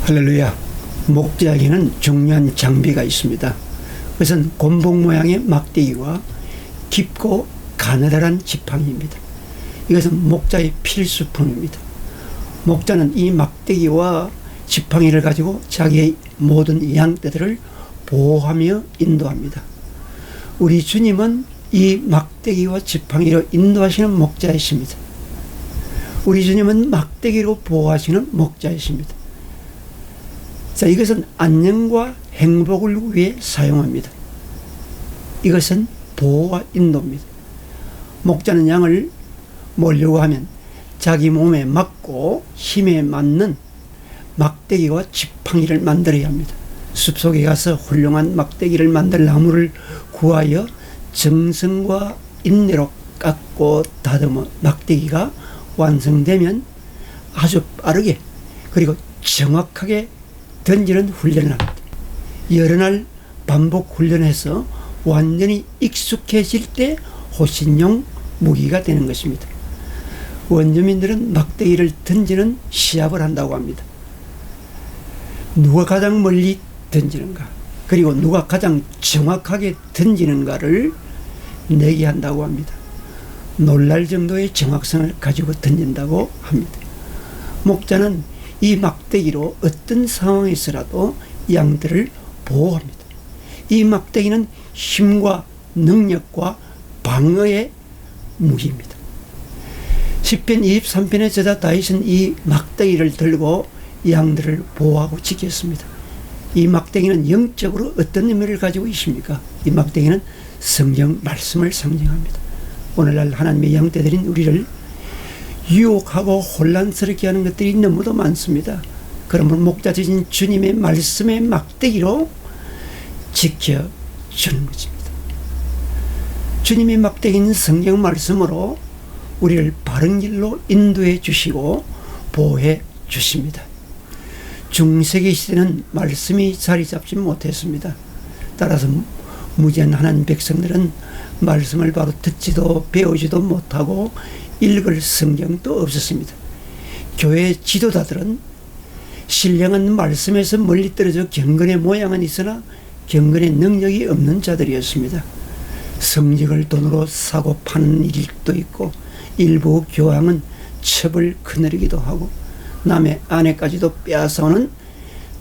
할렐루야. 목재에게는 중요한 장비가 있습니다. 그것은 곤봉 모양의 막대기와 깊고 가느다란 지팡이입니다. 이것은 목자의 필수품입니다. 목자는 이 막대기와 지팡이를 가지고 자기의 모든 양떼들을 보호하며 인도합니다. 우리 주님은 이 막대기와 지팡이로 인도하시는 목자이십니다. 우리 주님은 막대기로 보호하시는 목자이십니다. 자, 이것은 안녕과 행복을 위해 사용합니다. 이것은 보호와 인도입니다. 목자는 양을 몰려고 하면 자기 몸에 맞고 힘에 맞는 막대기와 지팡이를 만들어야 합니다. 숲속에 가서 훌륭한 막대기를 만들 나무를 구하여 정성과 인내로 깎고 다듬어 막대기가 완성되면 아주 빠르게 그리고 정확하게 던지는 훈련을 합니다. 여러 날 반복 훈련해서 완전히 익숙해질 때 호신용 무기가 되는 것입니다. 원주민들은 막대기를 던지는 시합을 한다고 합니다. 누가 가장 멀리 던지는가, 그리고 누가 가장 정확하게 던지는가를 내기한다고 합니다. 놀랄 정도의 정확성을 가지고 던진다고 합니다. 목자는 이 막대기로 어떤 상황에서라도 양들을 보호합니다. 이 막대기는 힘과 능력과 방어의 무기입니다. 시편 23편의 저자 다윗은 이 막대기를 들고 양들을 보호하고 지켰습니다. 이 막대기는 영적으로 어떤 의미를 가지고 있습니까? 이 막대기는 성경 말씀을 상징합니다. 오늘날 하나님의 양떼들인 우리를 유혹하고 혼란스럽게 하는 것들이 너무도 많습니다. 그러므로 목자 되신 주님의 말씀의 막대기로 지켜주는 것입니다. 주님의 막대기는 성경 말씀으로 우리를 바른 길로 인도해 주시고 보호해 주십니다. 중세기 시대는 말씀이 자리 잡지 못했습니다. 따라서 무지한 하나님 백성들은 말씀을 바로 듣지도 배우지도 못하고 읽을 성경도 없었습니다. 교회 지도자들은 신령한 말씀에서 멀리 떨어져 경건의 모양은 있으나 경건의 능력이 없는 자들이었습니다. 성직을 돈으로 사고 파는 일도 있고 일부 교황은 첩을 거느리기도 하고 남의 아내까지도 빼앗아오는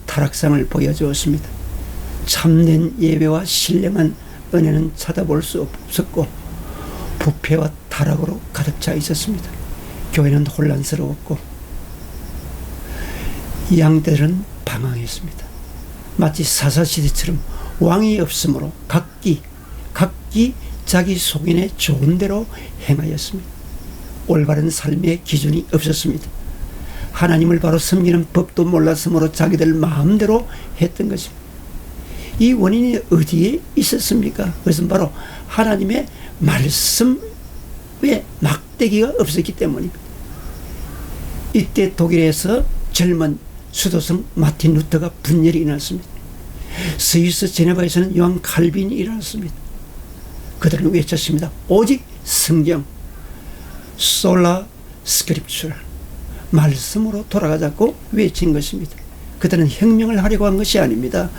타락상을 보여주었습니다. 참된 예배와 신령한 은혜는 찾아볼 수 없었고 부패와 타락으로 가득 차 있었습니다. 교회는 혼란스러웠고 양떼들은 방황했습니다. 마치 사사시대처럼 왕이 없으므로 각기 자기 속인의 좋은 대로 행하였습니다. 올바른 삶의 기준이 없었습니다. 하나님을 바로 섬기는 법도 몰랐으므로 자기들 마음대로 했던 것입니다. 이 원인이 어디에 있었습니까? 그것은 바로 하나님의 말씀에 막대기가 없었기 때문입니다. 이때 독일에서 젊은 수도승 마틴 루터가 분열이 일어났습니다. 스위스 제네바에서는 요한 칼빈이 일어났습니다. 그들은 외쳤습니다. 오직 성경, 솔라 스크립추라, 말씀으로 돌아가자고 외친 것입니다. 그들은 혁명을 하려고 한 것이 아닙니다.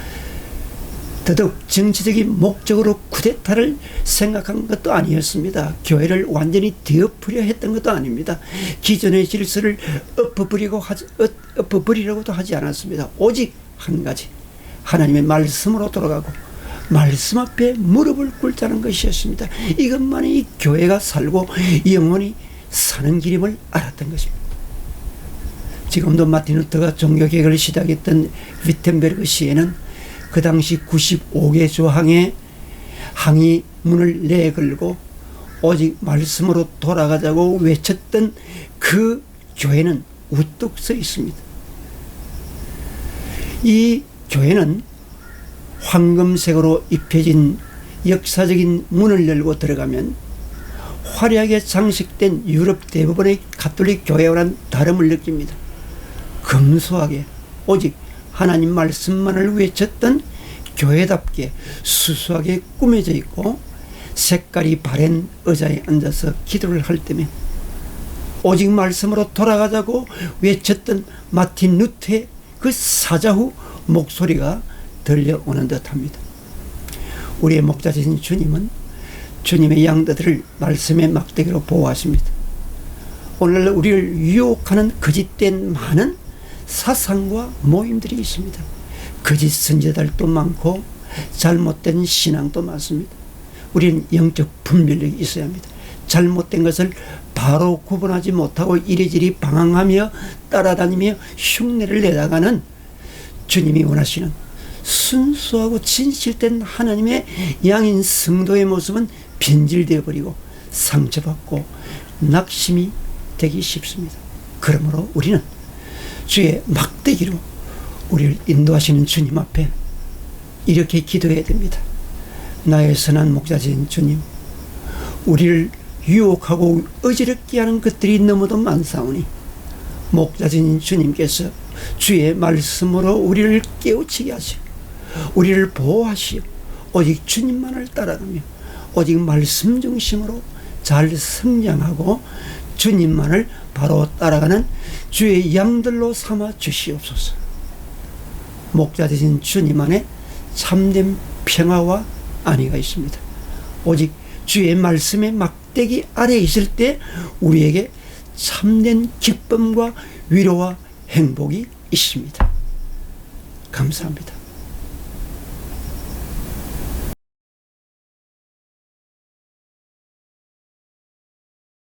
더더욱 정치적인 목적으로 쿠데타를 생각한 것도 아니었습니다. 교회를 완전히 뒤엎으려 했던 것도 아닙니다. 기존의 질서를 엎어버리려고도 하지 않았습니다. 오직 한 가지, 하나님의 말씀으로 돌아가고 말씀 앞에 무릎을 꿇자는 것이었습니다. 이것만이 이 교회가 살고 영원히 사는 길임을 알았던 것입니다. 지금도 마틴 루터가 종교개혁을 시작했던 위텐베르그 시에는 그 당시 95개 조항의 항의문을 내걸고 오직 말씀으로 돌아가자고 외쳤던 그 교회는 우뚝 서 있습니다. 이 교회는 황금색으로 입혀진 역사적인 문을 열고 들어가면 화려하게 장식된 유럽 대부분의 가톨릭 교회와는 다름을 느낍니다. 검소하게 오직 하나님 말씀만을 외쳤던 교회답게 수수하게 꾸며져 있고 색깔이 바랜 의자에 앉아서 기도를 할 때면 오직 말씀으로 돌아가자고 외쳤던 마틴 루터의 그 사자후 목소리가 들려오는 듯합니다. 우리의 목자이신 주님은 주님의 양들을 말씀의 막대기로 보호하십니다. 오늘날 우리를 유혹하는 거짓된 많은 사상과 모임들이 있습니다. 거짓 선지자들도 많고 잘못된 신앙도 많습니다. 우리는 영적 분별력이 있어야 합니다. 잘못된 것을 바로 구분하지 못하고 이리저리 방황하며 따라다니며 흉내를 내다가는 주님이 원하시는 순수하고 진실된 하나님의 양인 성도의 모습은 변질되어 버리고 상처받고 낙심이 되기 쉽습니다. 그러므로 우리는 주의 막대기로 우리를 인도하시는 주님 앞에 이렇게 기도해야 됩니다. 나의 선한 목자신 주님, 우리를 유혹하고 어지럽게 하는 것들이 너무도 많사오니 목자신 주님께서 주의 말씀으로 우리를 깨우치게 하시고 우리를 보호하시어 오직 주님만을 따라가며 오직 말씀 중심으로 잘 성장하고 주님만을 바로 따라가는 주의 양들로 삼아 주시옵소서. 목자 되신 주님 안에 참된 평화와 안위가 있습니다. 오직 주의 말씀의 막대기 아래에 있을 때 우리에게 참된 기쁨과 위로와 행복이 있습니다. 감사합니다.